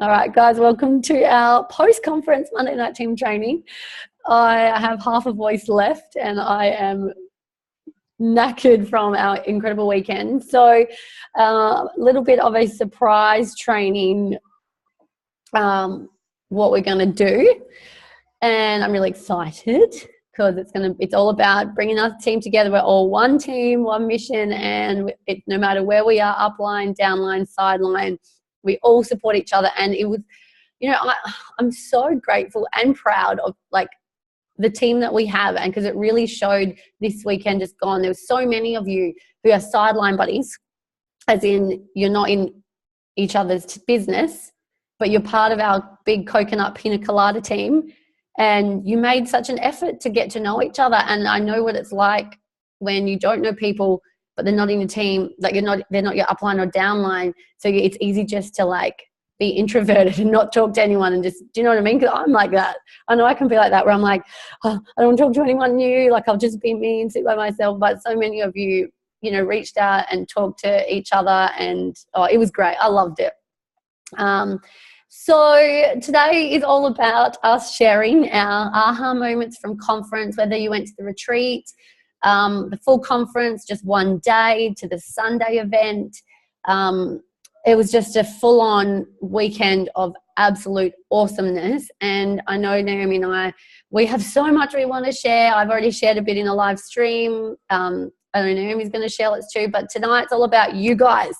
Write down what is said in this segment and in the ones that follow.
All right, guys, welcome to our post-conference Monday night team training. I have half a voice left and I am knackered from our incredible weekend. So a little bit of a surprise training, what we're going to do. And I'm really excited because it's all about bringing our team together. We're all one team, one mission, and no matter where we are, upline, downline, sideline, we all support each other. And it was, I'm so grateful and proud of the team that we have, and because it really showed this weekend just gone. There were so many of you who are sideline buddies, as in you're not in each other's business, but you're part of our big coconut pina colada team, and you made such an effort to get to know each other. And I know what it's like when you don't know people, but they're not in your team, they're not your upline or downline. So it's easy just to be introverted and not talk to anyone and just, do you know what I mean? Because I'm like that. I know I can be like that where I'm like, oh, I don't want to talk to anyone new. I'll just be me and sit by myself. But so many of you, reached out and talked to each other, and it was great. I loved it. So today is all about us sharing our aha moments from conference, whether you went to the retreat, the full conference, just one day, to the Sunday event. It was just a full-on weekend of absolute awesomeness. And I know Naomi and we have so much we want to share. I've already shared a bit in a live stream. I know Naomi's going to share it too. But tonight's all about you guys.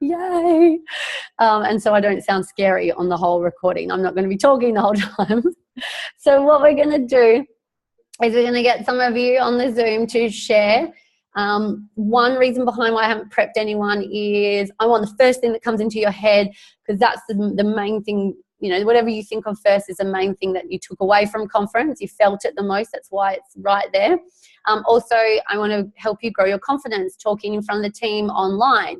Yay. And so I don't sound scary on the whole recording. I'm not going to be talking the whole time. So what we're going to do is we're going to get some of you on the Zoom to share. One reason behind why I haven't prepped anyone is I want the first thing that comes into your head, because that's the main thing. Whatever you think of first is the main thing that you took away from conference. You felt it the most. That's why it's right there. Also, I want to help you grow your confidence talking in front of the team online.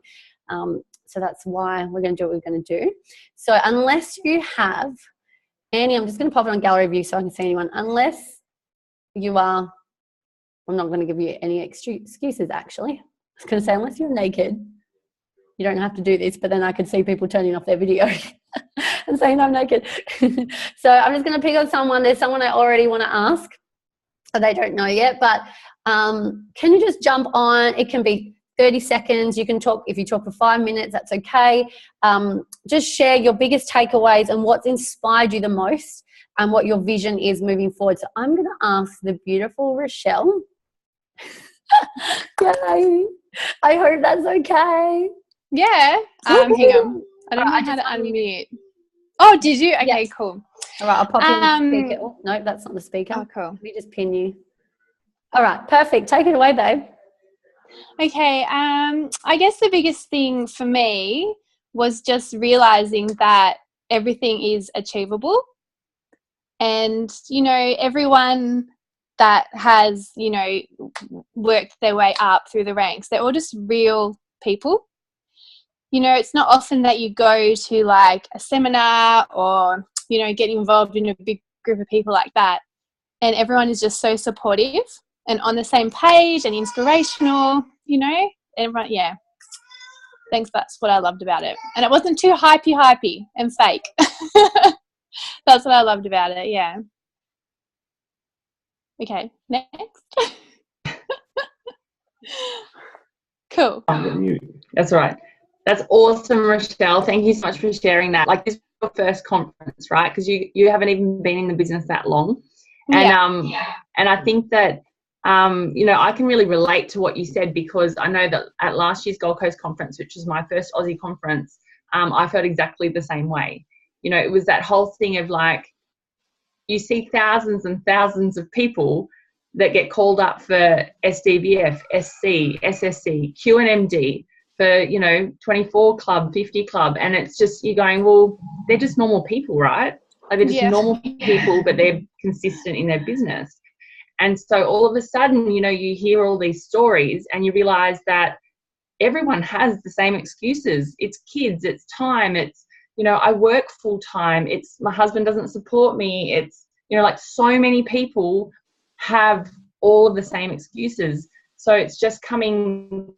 So that's why we're going to do what we're going to do. So unless you have any, I'm just going to pop it on gallery view so I can see anyone. Unless you are, I'm not going to give you any excuses, actually. I was going to say, unless you're naked, you don't have to do this, but then I could see people turning off their video and saying I'm naked. So I'm just going to pick on someone. There's someone I already want to ask. They don't know yet, but can you just jump on? It can be 30 seconds. You can talk. If you talk for 5 minutes, that's okay. Just share your biggest takeaways and what's inspired you the most and what your vision is moving forward. So I'm going to ask the beautiful Rochelle. Yay. I hope that's okay. Yeah. Hang on. I don't know how to unmute. Oh, did you? Okay, yes. Cool. All right, I'll pop in the speaker. Oh, no, that's not the speaker. Oh, cool. Let me just pin you. All right, perfect. Take it away, babe. Okay. I guess the biggest thing for me was just realizing that everything is achievable. And, everyone that has, worked their way up through the ranks, they're all just real people. It's not often that you go to a seminar or, get involved in a big group of people like that, and everyone is just so supportive and on the same page and inspirational, everyone, yeah. Thanks, that's what I loved about it. And it wasn't too hypey and fake. That's what I loved about it, yeah. Okay, next. Cool. That's right. That's awesome, Rochelle. Thank you so much for sharing that. This is your first conference, right? Because you haven't even been in the business that long. And and I think that I can really relate to what you said, because I know that at last year's Gold Coast conference, which was my first Aussie conference, I felt exactly the same way. It was that whole thing of you see thousands and thousands of people that get called up for SDVF, SC, SSC, QNMD, for 24 club, 50 club, and it's just, you're going, well, they're just normal people, right? They're just normal people, but they're consistent in their business. And so all of a sudden, you hear all these stories and you realize that everyone has the same excuses. It's kids, it's time, it's, I work full time, it's my husband doesn't support me, it's, so many people have all of the same excuses. So it's just coming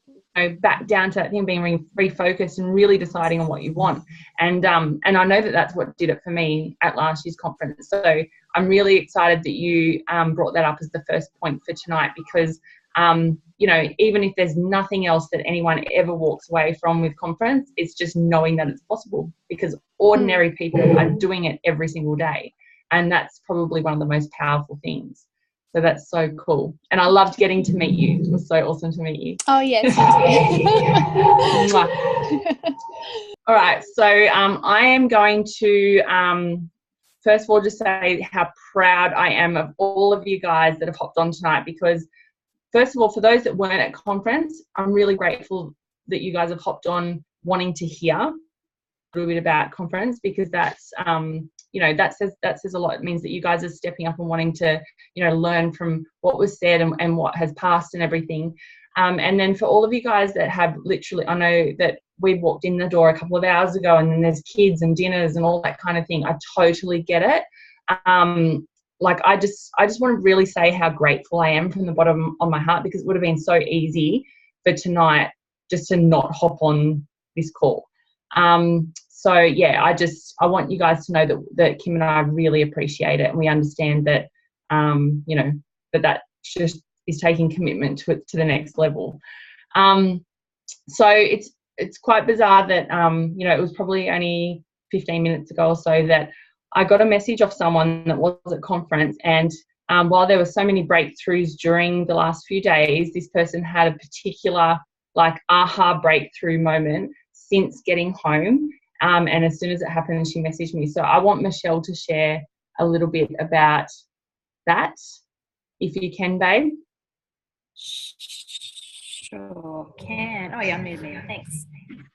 back down to that thing, being refocused and really deciding on what you want. And I know that that's what did it for me at last year's conference. So I'm really excited that you brought that up as the first point for tonight, because even if there's nothing else that anyone ever walks away from with conference, it's just knowing that it's possible, because ordinary people are doing it every single day. And that's probably one of the most powerful things. So that's so cool. And I loved getting to meet you. It was so awesome to meet you. Oh, yes. All right. So I am going to, first of all, just say how proud I am of all of you guys that have hopped on tonight, because first of all, for those that weren't at conference, I'm really grateful that you guys have hopped on wanting to hear a little bit about conference, because that's, that says a lot. It means that you guys are stepping up and wanting to, learn from what was said and what has passed and everything. And then for all of you guys that have literally, I know that we walked in the door a couple of hours ago and then there's kids and dinners and all that kind of thing. I totally get it. I just want to really say how grateful I am from the bottom of my heart, because it would have been so easy for tonight just to not hop on this call. So yeah, I want you guys to know that Kim and I really appreciate it, and we understand that, that just is taking commitment to the next level. So it's quite bizarre that, it was probably only 15 minutes ago or so that I got a message off someone that was at conference, and while there were so many breakthroughs during the last few days, this person had a particular aha breakthrough moment since getting home. And as soon as it happened, she messaged me. So I want Michelle to share a little bit about that, if you can, babe. Sure can. Oh yeah, unmuted me. Thanks.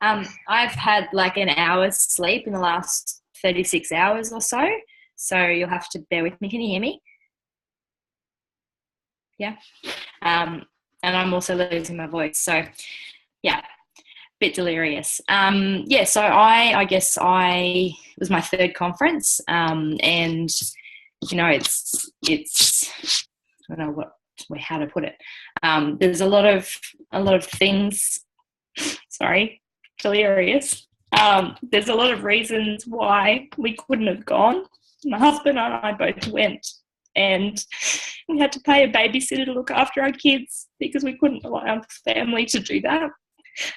I've had an hour's sleep in the last 36 hours or so. So you'll have to bear with me. Can you hear me? Yeah. And I'm also losing my voice. So yeah. Bit delirious. So I guess it was my third conference, and it's I don't know how to put it. There's a lot of things. Sorry, delirious. There's a lot of reasons why we couldn't have gone. My husband and I both went, and we had to pay a babysitter to look after our kids because we couldn't rely on family to do that.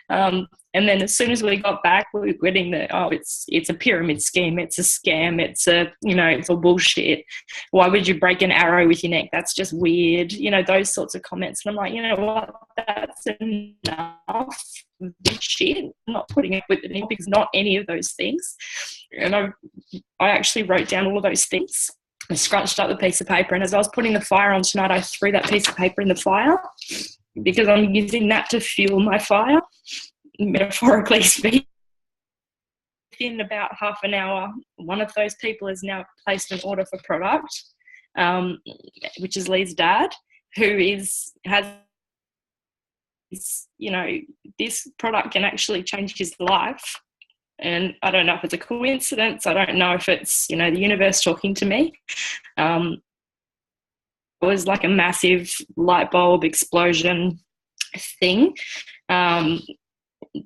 And then as soon as we got back, we were getting it's a pyramid scheme, it's a scam, it's all bullshit. Why would you break an arrow with your neck? That's just weird. Those sorts of comments. And I'm like, you know what? That's enough of this shit. I'm not putting up with it because not any of those things. And I actually wrote down all of those things. I scrunched up the piece of paper, and as I was putting the fire on tonight, I threw that piece of paper in the fire, because I'm using that to fuel my fire, metaphorically speaking. Within about half an hour, one of those people has now placed an order for product, which is Lee's dad, who has this product can actually change his life. And I don't know if it's a coincidence. I don't know if it's, the universe talking to me. It was like a massive light bulb explosion thing. And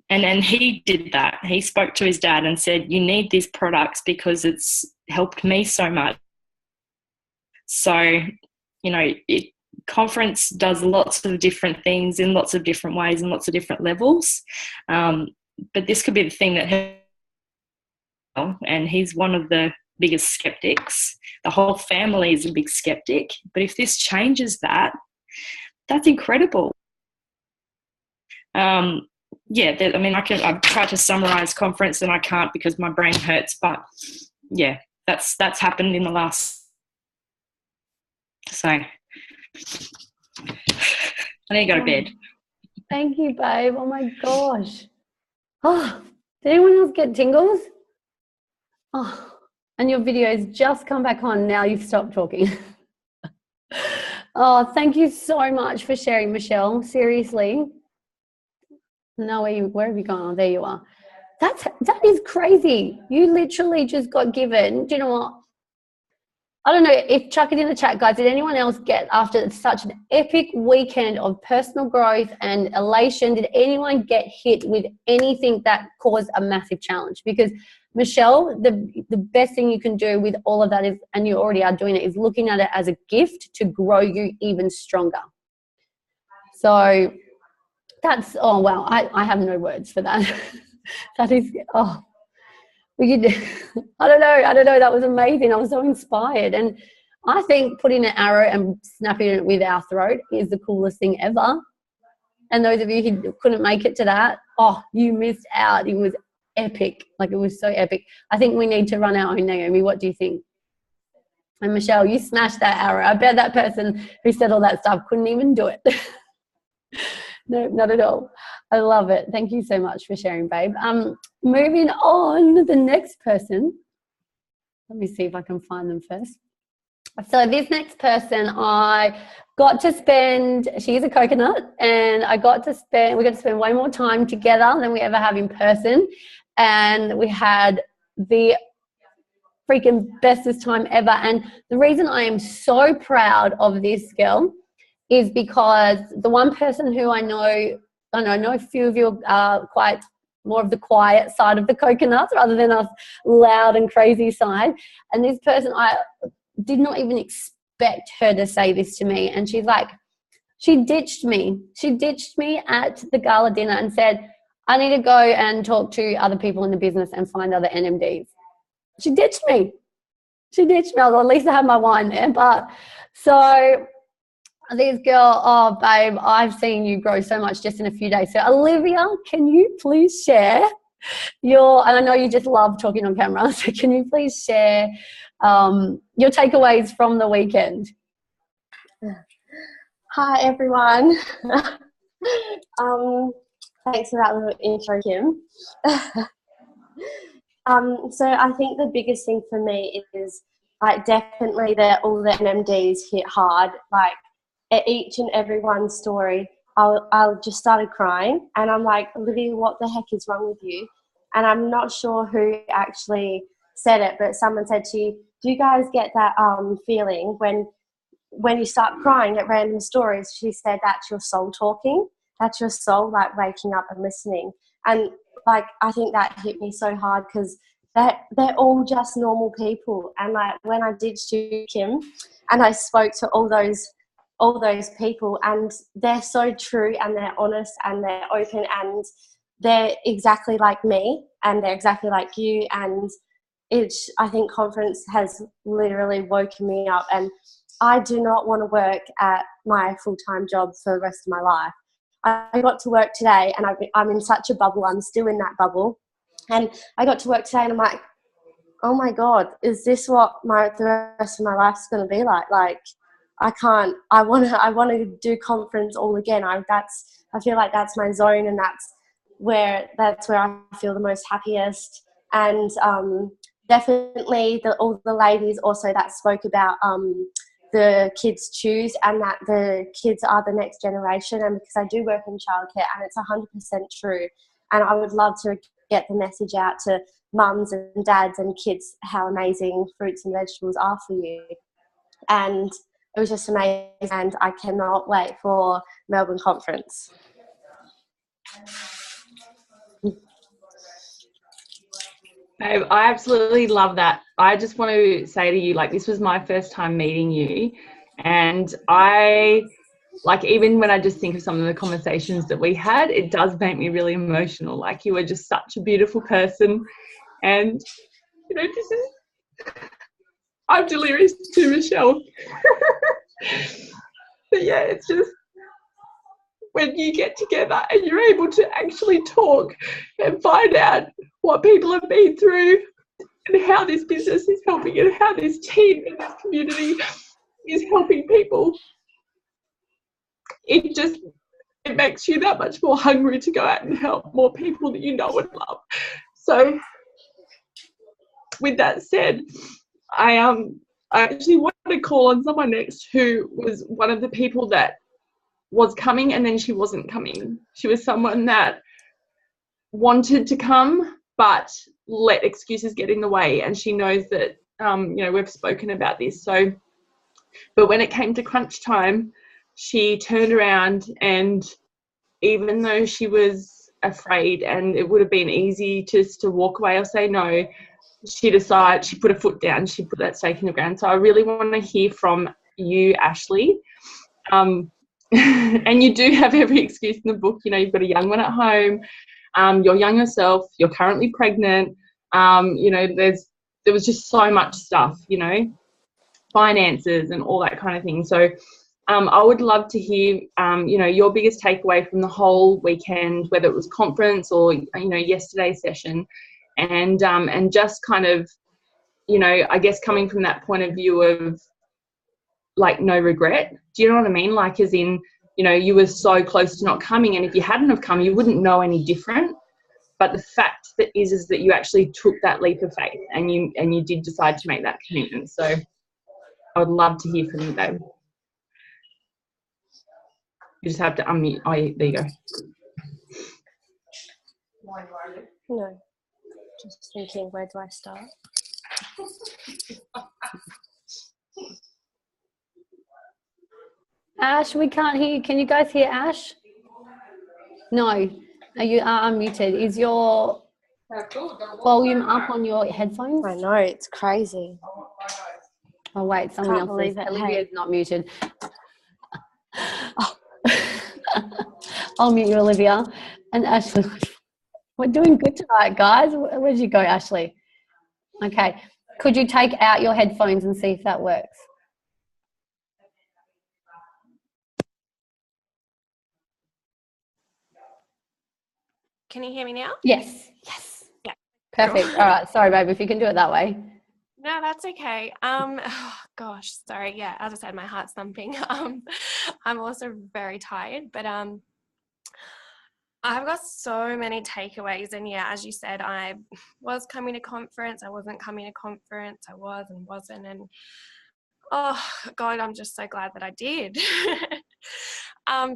then he did that. He spoke to his dad and said, you need these products because it's helped me so much. So, conference does lots of different things in lots of different ways and lots of different levels. But this could be the thing that and he's one of the biggest skeptics. The whole family is a big skeptic. But if this changes that, that's incredible. I've tried to summarize conference and I can't because my brain hurts. But yeah, that's happened in the last. So I need to go to bed. Thank you, babe. Oh my gosh. Oh, did anyone else get tingles? Oh, and your video's just come back on. Now you've stopped talking. Oh, thank you so much for sharing, Michelle. Seriously. No, where have you gone? Oh, there you are. That is crazy. You literally just got given. Do you know what? I don't know if chuck it in the chat, guys. Did anyone else get, after such an epic weekend of personal growth and elation, did anyone get hit with anything that caused a massive challenge? Because Michelle, the best thing you can do with all of that is, and you already are doing it, is looking at it as a gift to grow you even stronger. So that's, oh wow, I have no words for that. That is, oh. We could, I don't know. That was amazing. I was so inspired. And I think putting an arrow and snapping it with our throat is the coolest thing ever. And those of you who couldn't make it to that, oh, you missed out. It was epic. Like, it was so epic. I think we need to run our own Naomi. What do you think? And Michelle, you smashed that arrow. I bet that person who said all that stuff couldn't even do it. No, not at all. I love it. Thank you so much for sharing, babe. Moving on, the next person. Let me see if I can find them first. So this next person, I got to spend, she's a coconut, and we got to spend way more time together than we ever have in person. And we had the freaking bestest time ever. And the reason I am so proud of this girl is because the one person who I know a few of you are quite more of the quiet side of the coconuts rather than us loud and crazy side. And this person, I did not even expect her to say this to me. And she's like, she ditched me. She ditched me at the gala dinner and said, I need to go and talk to other people in the business and find other NMDs. She ditched me. I was, at least I had my wine there. But so this girl, oh babe, I've seen you grow so much just in a few days. So Olivia, can you please share and I know you just love talking on camera, so can you please share your takeaways from the weekend? Hi everyone. Thanks for that little intro, Kim. So I think the biggest thing for me is like definitely that all the NMDs hit hard. Like at each and every one story, I just started crying, and I'm like, Olivia, what the heck is wrong with you? And I'm not sure who actually said it, but someone said to you, do you guys get that feeling when you start crying at random stories? She said that's your soul talking. That's your soul like waking up and listening. And like I think that hit me so hard because they're all just normal people. And like when I ditched you, Kim, and I spoke to all those people, and they're so true and they're honest and they're open and they're exactly like me and they're exactly like you. And I think conference has literally woken me up, and I do not want to work at my full-time job for the rest of my life. I got to work today and I'm in such a bubble. I'm still in that bubble. And I got to work today and I'm like, oh my God, is this what the rest of my life is going to be like? Like, I want to do conference all again. I feel like that's my zone, and that's where I feel the most happiest. And definitely all the ladies also that spoke about the kids choose, and that the kids are the next generation. And because I do work in childcare, and it's 100% true, and I would love to get the message out to mums and dads and kids how amazing fruits and vegetables are for you. And it was just amazing, and I cannot wait for Melbourne Conference. I absolutely love that. I just want to say to you, like, this was my first time meeting you, and even when I just think of some of the conversations that we had, it does make me really emotional. Like, you were just such a beautiful person, and I'm delirious too, Michelle. But yeah, it's just when you get together and you're able to actually talk and find out what people have been through and how this business is helping and how this team and this community is helping people, it makes you that much more hungry to go out and help more people that you know and love. So with that said, I actually wanted to call on someone next who was one of the people that was coming and then she wasn't coming. She was someone that wanted to come but let excuses get in the way, and she knows that we've spoken about this. So, but when it came to crunch time, she turned around, and even though she was afraid and it would have been easy just to walk away or say no, she decided, she put her foot down, she put that stake in the ground. So I really want to hear from you, Ashley. And you do have every excuse in the book. You've got a young one at home. You're young yourself. You're currently pregnant. There was just so much stuff, finances and all that kind of thing. So I would love to hear, your biggest takeaway from the whole weekend, whether it was conference or, yesterday's session, and just kind of, I guess coming from that point of view of like no regret. Do you know what I mean? Like, as in, you were so close to not coming, and if you hadn't have come, you wouldn't know any different. But the fact that is that you actually took that leap of faith, and you did decide to make that commitment. So I would love to hear from you, babe. You just have to unmute. Oh, yeah, there you go. No, just thinking, where do I start? Ash, we can't hear you. Can you guys hear Ash? No, you are unmuted. Is your volume up on your headphones? I know, it's crazy. Oh, wait, someone Can't else believe is. it. Olivia's not muted. I'll mute you, Olivia. And Ashley, we're doing good tonight, guys. Where'd you go, Ashley? Okay. Could you take out your headphones and see if that works? Can you hear me now? Yes. Yes. Yeah. Perfect. All right. Sorry, babe, if you can do it that way. No, that's okay. Oh, gosh, sorry. Yeah, as I said, my heart's thumping. I'm also very tired, but I've got so many takeaways. And yeah, as you said, I was coming to conference. I wasn't coming to conference. I was and wasn't. And oh God, I'm just so glad that I did.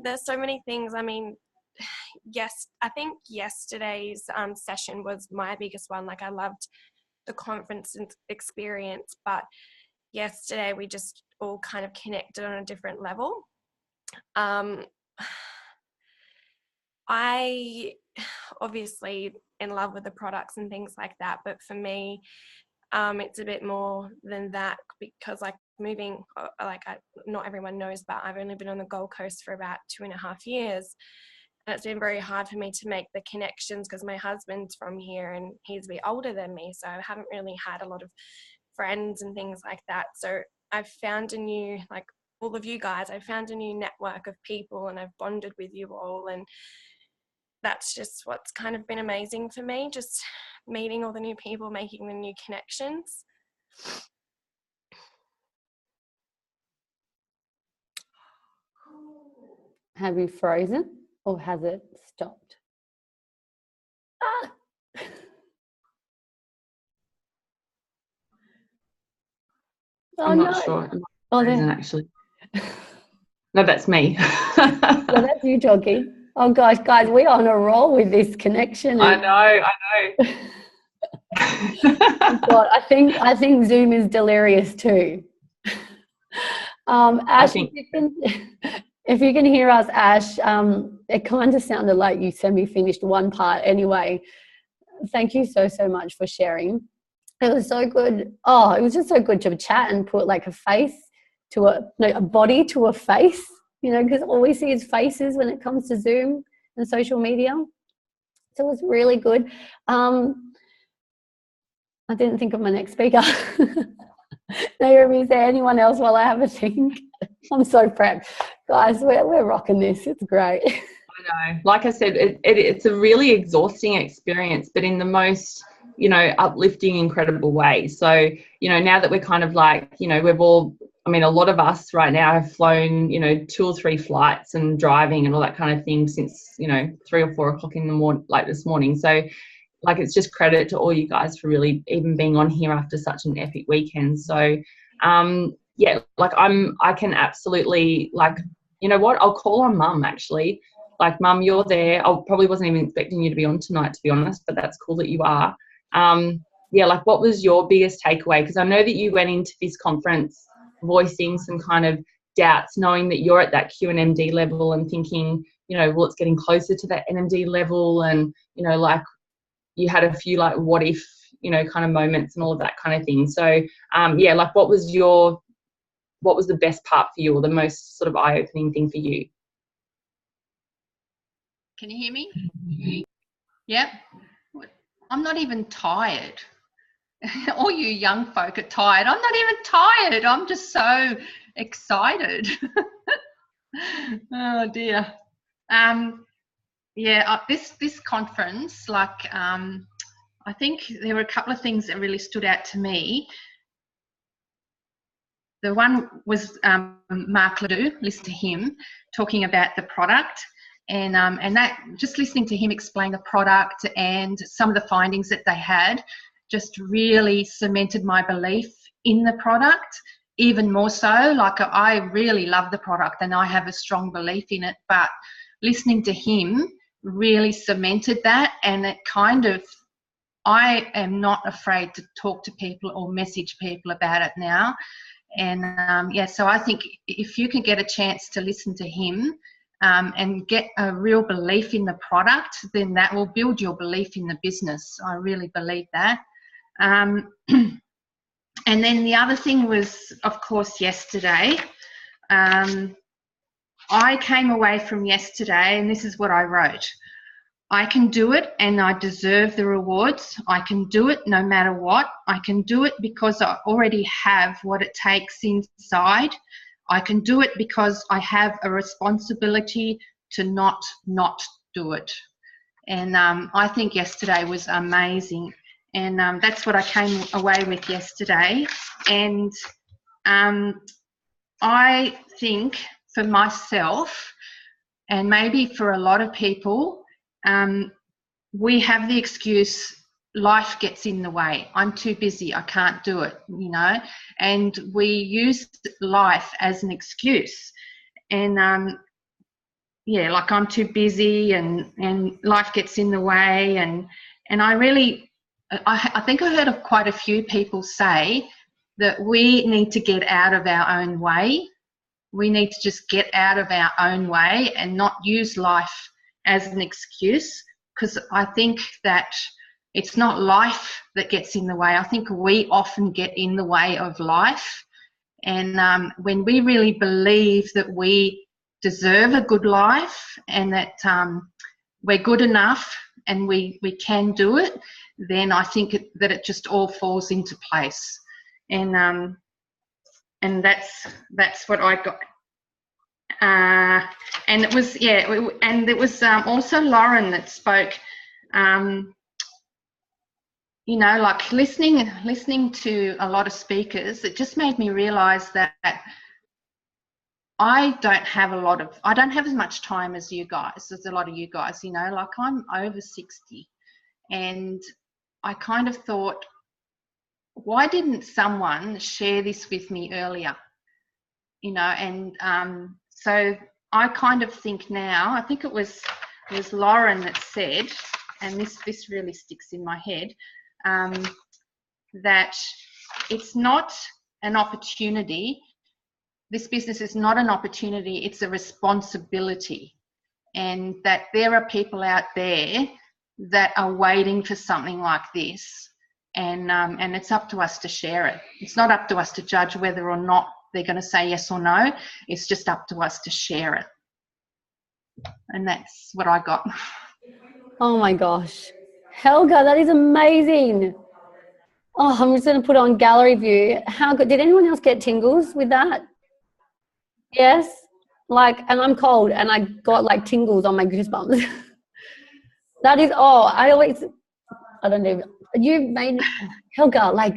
There's so many things. I mean, yes, I think yesterday's session was my biggest one. Like, I loved the conference experience, but yesterday we just all kind of connected on a different level. I obviously in love with the products and things like that, but for me, it's a bit more than that, because like moving, not everyone knows, but I've only been on the Gold Coast for about 2.5 years. And it's been very hard for me to make the connections because my husband's from here and he's a bit older than me. So I haven't really had a lot of friends and things like that. So I've found a new, like all of you guys, I've found a new network of people and I've bonded with you all. And that's just what's kind of been amazing for me, just meeting all the new people, making the new connections. Have you frozen or has it stopped? Ah. I'm not sure. Oh, frozen, actually. No, that's me. Well, that's you talking. Oh gosh, guys, we're on a roll with this connection. I know. God, I think Zoom is delirious too. Ash, if you can hear us, Ash, it kind of sounded like you semi-finished one part anyway. Thank you so much for sharing. It was so good. Oh, it was just so good to chat and put like a face to a body to a face, because all we see is faces when it comes to Zoom and social media. So it was really good. I didn't think of my next speaker. Naomi, is there anyone else while I have a think? I'm so prepped. Guys, we're rocking this. It's great. I know. Like I said, it's a really exhausting experience, but in the most, uplifting, incredible way. So, now that we're kind of like, we've all, a lot of us right now have flown, 2 or 3 flights and driving and all that kind of thing since, 3 or 4 o'clock in the morning, like this morning. So, like, it's just credit to all you guys for really even being on here after such an epic weekend. So, yeah, like I can absolutely, like, you know what? I'll call on Mum, actually. Like, Mum, you're there. I probably wasn't even expecting you to be on tonight, to be honest, but that's cool that you are. yeah, like what was your biggest takeaway? Because I know that you went into this conference voicing some kind of doubts, knowing that you're at that QNMD level and thinking, you know, well, it's getting closer to that NMD level, and, you know, like you had a few like what if, you know, kind of moments and all of that kind of thing. So yeah, like what was the best part for you, or the most sort of eye-opening thing for you? Can you hear me? Yep. I'm not even tired. All you young folk are tired. I'm not even tired. I'm just so excited. Oh dear. Yeah, this conference, like, I think there were a couple of things that really stood out to me. The one was Mark Ledoux, listen to him talking about the product, and that, just listening to him explain the product and some of the findings that they had, just really cemented my belief in the product even more so. Like, I really love the product and I have a strong belief in it, but listening to him really cemented that, and it kind of, I am not afraid to talk to people or message people about it now. And yeah, so I think if you can get a chance to listen to him and get a real belief in the product, then that will build your belief in the business. I really believe that. And then the other thing was, of course, yesterday. I came away from yesterday, and this is what I wrote. I can do it and I deserve the rewards. I can do it no matter what. I can do it because I already have what it takes inside. I can do it because I have a responsibility to not do it. And I think yesterday was amazing. And that's what I came away with yesterday. And I think for myself, and maybe for a lot of people, we have the excuse, life gets in the way. I'm too busy, I can't do it, you know, and we use life as an excuse. And yeah, like I'm too busy and life gets in the way. And I really, I think I heard of quite a few people say that we need to get out of our own way. We need to just get out of our own way and not use life as an excuse, because I think that it's not life that gets in the way. I think we often get in the way of life. And when we really believe that we deserve a good life and that we're good enough and we can do it, then I think that it just all falls into place. And that's what I got. And it was, yeah, and it was also Lauren that spoke, you know, like listening to a lot of speakers, it just made me realise that I don't have as much time as you guys, as a lot of you guys, you know, like I'm over 60, and I kind of thought, why didn't someone share this with me earlier, you know? And so I kind of think now, I think it was Lauren that said, and this really sticks in my head, that it's not an opportunity. This business is not an opportunity, it's a responsibility. And that there are people out there that are waiting for something like this. And it's up to us to share it. It's not up to us to judge whether or not they're going to say yes or no. It's just up to us to share it. And that's what I got. Oh my gosh. Helga, that is amazing. Oh, I'm just going to put it on gallery view. How good. Did anyone else get tingles with that? Yes? Like, and I'm cold and I got like tingles on my goosebumps. That is, I don't know. You made, Helga, like,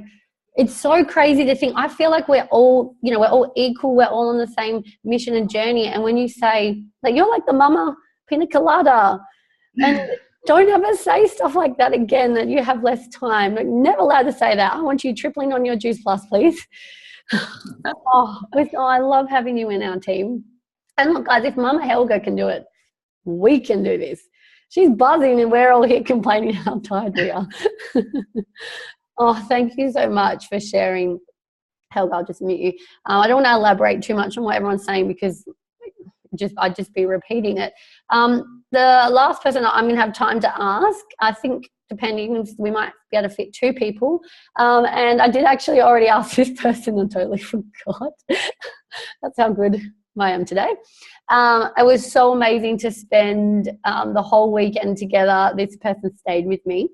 it's so crazy to think. I feel like we're all, you know, we're all equal. We're all on the same mission and journey. And when you say, like, you're like the mama pina colada, and don't ever say stuff like that again, that you have less time. Like, never allowed to say that. I want you tripling on your Juice Plus, please. I love having you in our team. And look, guys, if Mama Helga can do it, we can do this. She's buzzing and we're all here complaining how tired we are. Oh, thank you so much for sharing. Helga, I'll just mute you. I don't want to elaborate too much on what everyone's saying because I'd just be repeating it. The last person I'm going to have time to ask, I think, depending, we might be able to fit 2 people. And I did actually already ask this person and totally forgot. That's how good I am today. It was so amazing to spend the whole weekend together. This person stayed with me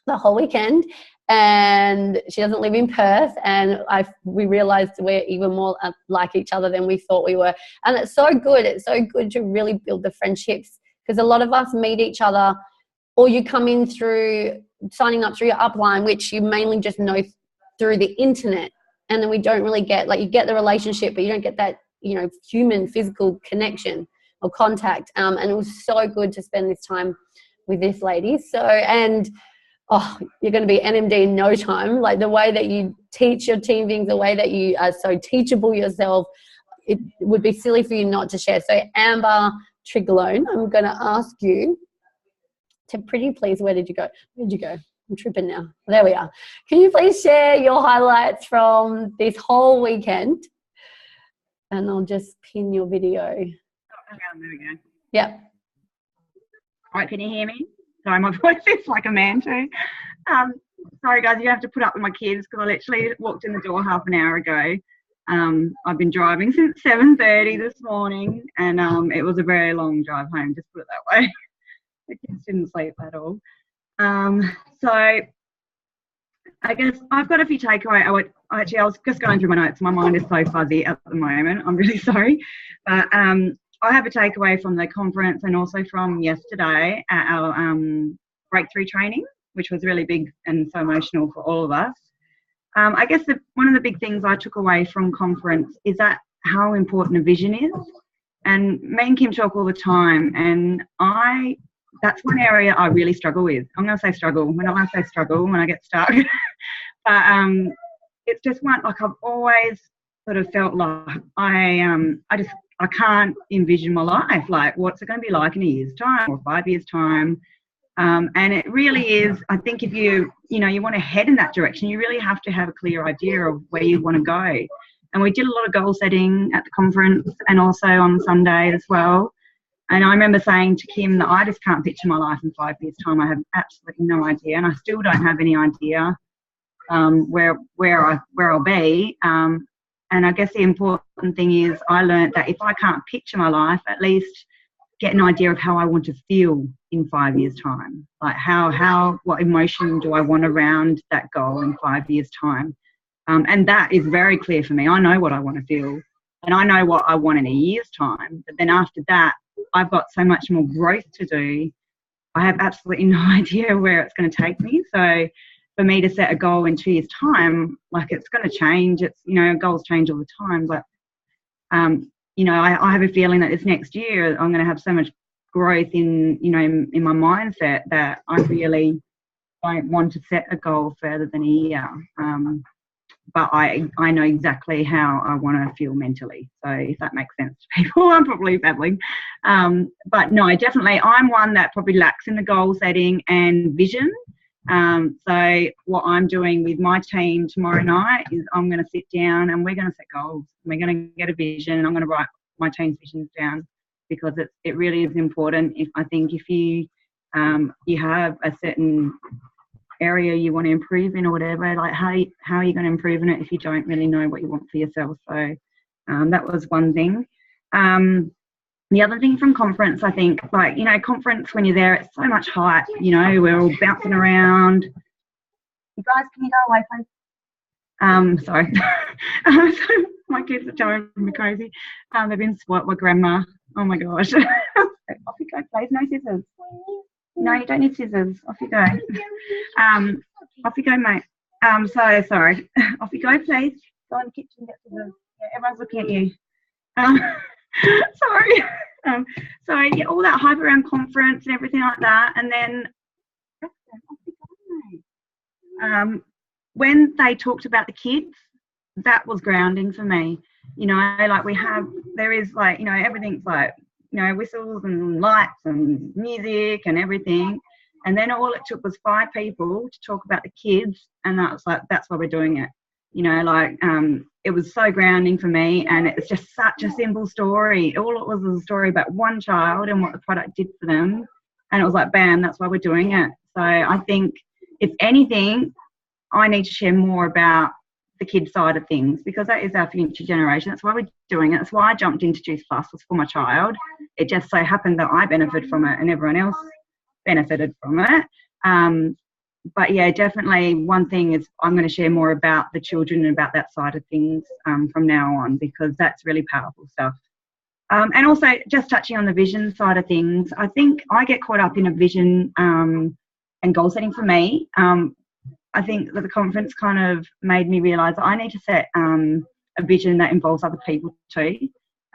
the whole weekend, and she doesn't live in Perth, and we realized we're even more like each other than we thought we were. And it's so good. It's so good to really build the friendships, because a lot of us meet each other, or you come in through signing up through your upline, which you mainly just know through the internet, and then we don't really get, like, you get the relationship, but you don't get that, you know, human physical connection or contact. And it was so good to spend this time with this lady. So, and you're going to be NMD in no time. Like, the way that you teach your team things, the way that you are so teachable yourself, it would be silly for you not to share. So Amber Trigalone, I'm going to ask you to pretty please, where did you go? I'm tripping now. There we are. Can you please share your highlights from this whole weekend? And I'll just pin your video. Oh, there we go. Yeah. All right, can you hear me? Sorry, my voice is like a man too. Sorry guys, you have to put up with my kids because I literally walked in the door half an hour ago. I've been driving since 7:30 this morning, and it was a very long drive home, just put it that way. The kids didn't sleep at all. So I guess I've got a few takeaways. I was just going through my notes. My mind is so fuzzy at the moment. I'm really sorry. But I have a takeaway from the conference and also from yesterday at our breakthrough training, which was really big and so emotional for all of us. I guess one of the big things I took away from conference is that how important a vision is. And me and Kim talk all the time, and that's one area I really struggle with. I'm going to say struggle. When I say struggle, when I get stuck. But it's just one, like, I've always sort of felt like I can't envision my life. Like, what's it going to be like in a year's time or 5 years' time? And it really is, I think if you want to head in that direction, you really have to have a clear idea of where you want to go. And we did a lot of goal setting at the conference and also on Sunday as well. And I remember saying to Kim that I just can't picture my life in 5 years' time. I have absolutely no idea, and I still don't have any idea where I'll be. And I guess the important thing is I learned that if I can't picture my life, at least get an idea of how I want to feel in 5 years' time. Like what emotion do I want around that goal in 5 years' time? And that is very clear for me. I know what I want to feel, and I know what I want in a year's time. But then after that, I've got so much more growth to do. I have absolutely no idea where it's going to take me. So for me to set a goal in 2 years' time, like, it's going to change. It's, goals change all the time. But, I have a feeling that this next year I'm going to have so much growth in my mindset that I really don't want to set a goal further than a year. But I know exactly how I want to feel mentally. So if that makes sense to people, I'm probably babbling. But no, definitely I'm one that probably lacks in the goal setting and vision. So what I'm doing with my team tomorrow night is I'm going to sit down and we're going to set goals. We're going to get a vision, and I'm going to write my team's visions down, because it really is important. I think if you have a certain area you want to improve in or whatever, like how are you going to improve in it if you don't really know what you want for yourself? So that was one thing. The other thing from conference, I think, conference, when you're there, it's so much hype, we're all bouncing around. You guys, can you go away, please? Sorry. So my kids are telling me crazy. They've been spoilt by grandma. Oh my gosh. Off you go, please. No scissors. No, you don't need scissors. Off you go. Off you go, mate. So sorry. Off you go, please. Go in the kitchen and get scissors. Yeah, everyone's looking at you. Sorry. So yeah, all that hype around conference and everything like that, and then when they talked about the kids, that was grounding for me. There is everything's whistles and lights and music and everything, And then all it took was 5 people to talk about the kids, and that was like, that's why we're doing it. You know, like it was so grounding for me, and it's just such a simple story. All it was a story about one child and what the product did for them, and it was like, bam, that's why we're doing it. So I think, if anything, I need to share more about the kid side of things, because that is our future generation. That's why we're doing it. That's why I jumped into Juice Plus, was for my child. It just so happened that I benefited from it and everyone else benefited from it. But yeah, definitely one thing is I'm going to share more about the children and about that side of things from now on, because that's really powerful stuff. And also, just touching on the vision side of things, I think I get caught up in a vision and goal setting for me. I think that the conference kind of made me realise that I need to set a vision that involves other people too.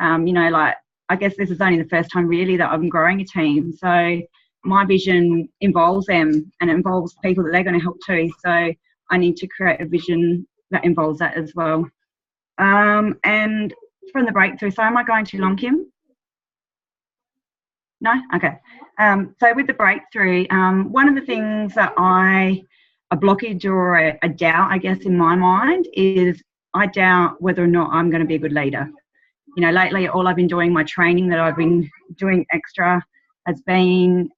You know, like, I guess this is only the first time really that I'm growing a team. So my vision involves them, and it involves people that they're going to help too. So I need to create a vision that involves that as well. And from the breakthrough, so am I going too long, Kim? No? Okay. So with the breakthrough, one of the things that a blockage or a doubt, I guess, in my mind is I doubt whether or not I'm going to be a good leader. You know, lately all I've been doing, my training that I've been doing extra, has been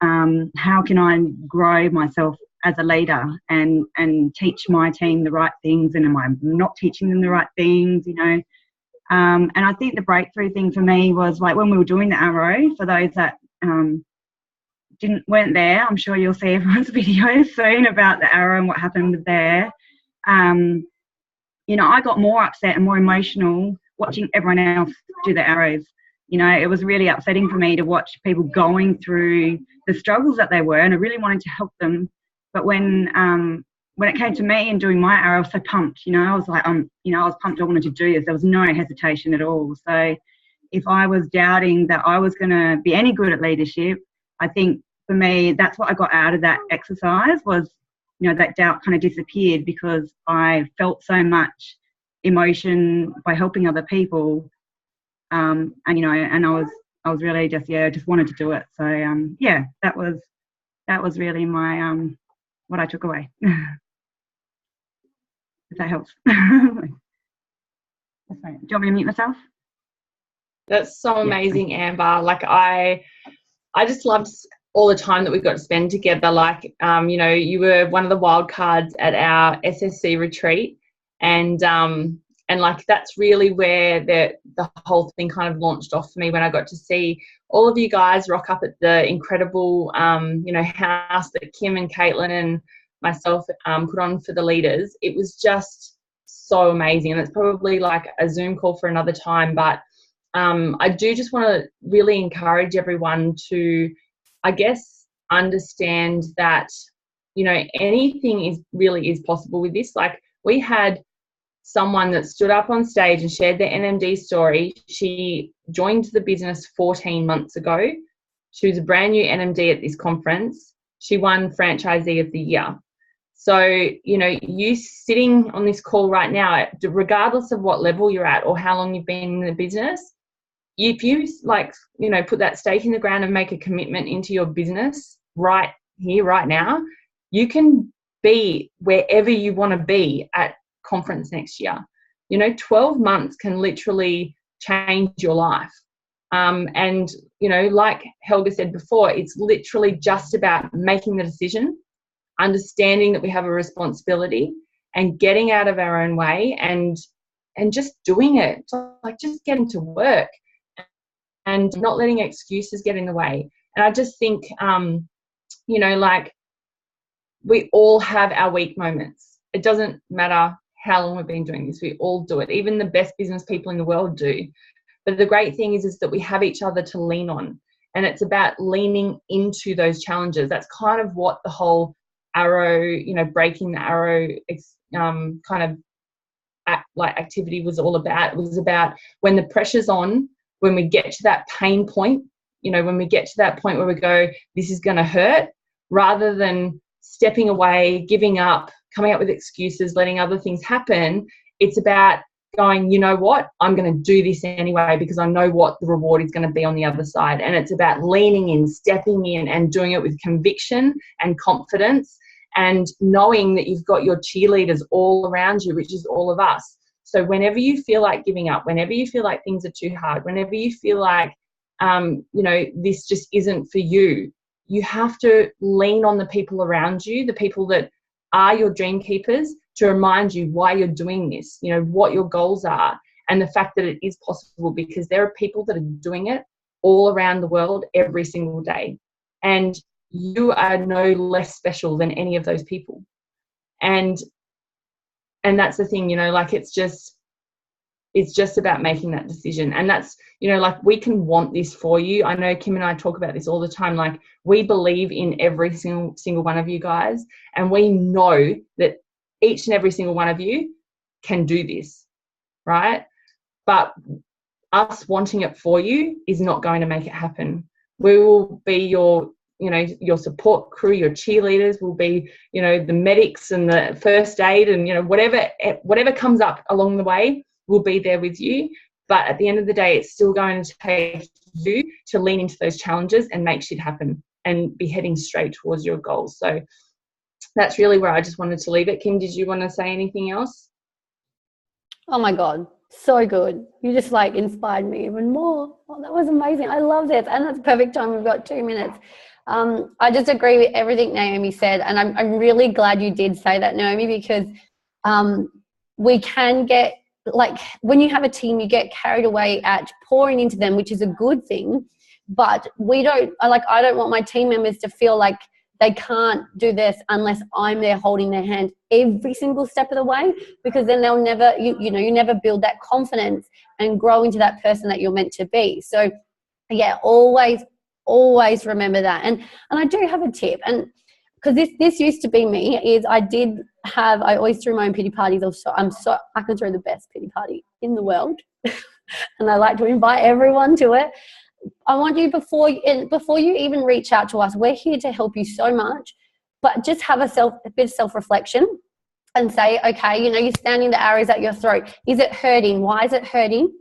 how can I grow myself as a leader and teach my team the right things, and am I not teaching them the right things, you know. And I think the breakthrough thing for me was like when we were doing the Arrow, for those that weren't there, I'm sure you'll see everyone's videos soon about the Arrow and what happened there. You know, I got more upset and more emotional watching everyone else do the Arrows. You know, it was really upsetting for me to watch people going through the struggles that they were, and I really wanted to help them. But when it came to me and doing my Arrow, I was so pumped. You know, I was like, you know, I was pumped. I wanted to do this. There was no hesitation at all. So if I was doubting that I was going to be any good at leadership, I think for me, that's what I got out of that exercise was, you know, that doubt kind of disappeared, because I felt so much emotion by helping other people. And, you know, and I was really just wanted to do it. So, yeah, that was really my, what I took away. If that helps. Sorry. Do you want me to mute myself? That's so amazing, Amber. Like, I just loved all the time that we got to spend together. Like, you know, you were one of the wild cards at our SSC retreat, and like that's really where the whole thing kind of launched off for me, when I got to see all of you guys rock up at the incredible, you know, house that Kim and Caitlin and myself put on for the leaders. It was just so amazing, and it's probably like a Zoom call for another time. But I do just want to really encourage everyone to, I guess, understand that, you know, anything really is possible with this. Like, we had someone that stood up on stage and shared their NMD story. She joined the business 14 months ago. She was a brand new NMD at this conference. She won Franchisee of the Year. So, you know, you sitting on this call right now, regardless of what level you're at or how long you've been in the business, if you, like, you know, put that stake in the ground and make a commitment into your business right here, right now, you can be wherever you want to be at conference next year. You know, 12 months can literally change your life. And, you know, like Helga said before, it's literally just about making the decision, understanding that we have a responsibility, and getting out of our own way and just doing it. So, like, just getting to work and not letting excuses get in the way. And I just think, you know, like, we all have our weak moments. It doesn't matter how long we've been doing this. We all do it. Even the best business people in the world do. But the great thing is that we have each other to lean on. And it's about leaning into those challenges. That's kind of what the whole Arrow, you know, breaking the Arrow kind of activity was all about. It was about when the pressure's on, when we get to that pain point, you know, when we get to that point where we go, this is going to hurt, rather than stepping away, giving up, coming up with excuses, letting other things happen. It's about going, you know what, I'm going to do this anyway because I know what the reward is going to be on the other side. And it's about leaning in, stepping in, and doing it with conviction and confidence, and knowing that you've got your cheerleaders all around you, which is all of us. So whenever you feel like giving up, whenever you feel like things are too hard, whenever you feel like, this just isn't for you, you have to lean on the people around you, the people that are your dream keepers, to remind you why you're doing this, what your goals are, and the fact that it is possible, because there are people that are doing it all around the world every single day. And you are no less special than any of those people. And that's the thing, it's just about making that decision. And that's, we can want this for you. I know Kim and I talk about this all the time. We believe in every single one of you guys, and we know that each and every single one of you can do this, right? But us wanting it for you is not going to make it happen. We will be your support crew, your cheerleaders will be, the medics and the first aid, and, whatever comes up along the way, we'll be there with you. But at the end of the day, it's still going to take you to lean into those challenges and make shit happen and be heading straight towards your goals. So that's really where I just wanted to leave it. Kim, did you want to say anything else? Oh my God, so good. You just inspired me even more. Oh, that was amazing. I love this. And that's the perfect time. We've got 2 minutes. I just agree with everything Naomi said. And I'm really glad you did say that, Naomi, because we can get, when you have a team, you get carried away at pouring into them, which is a good thing. But I don't want my team members to feel like they can't do this unless I'm there holding their hand every single step of the way, because then they'll never, you never build that confidence and grow into that person that you're meant to be. So yeah, always remember that. And I do have a tip, and because this used to be me, is I always threw my own pity parties. I can throw the best pity party in the world. And I like to invite everyone to it. I want you, before you even reach out to us, we're here to help you so much, but just have a bit of self-reflection and say, okay, you're standing, the arrows at your throat. Is it hurting? Why is it hurting?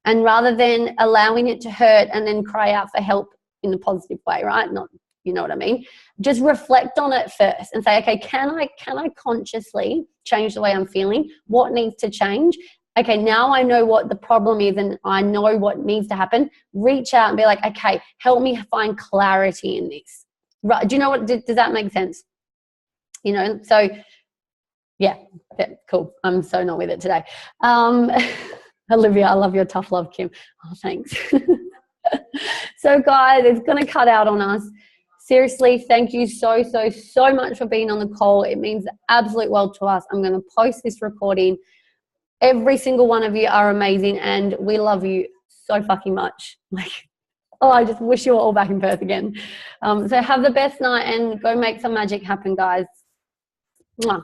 And rather than allowing it to hurt and then cry out for help in a positive way, right? Not, you know what I mean? Just reflect on it first and say, okay, can I consciously change the way I'm feeling? What needs to change? Okay, now I know what the problem is and I know what needs to happen. Reach out and be like, okay, help me find clarity in this. Right? Do you know what? Does that make sense? So yeah, cool. I'm so not with it today. Olivia, I love your tough love, Kim. Oh, thanks. So guys, it's going to cut out on us. Seriously, thank you so much for being on the call. It means the absolute world to us. I'm going to post this recording. Every single one of you are amazing, and we love you so fucking much. I just wish you were all back in Perth again. So have the best night and go make some magic happen, guys. Mwah.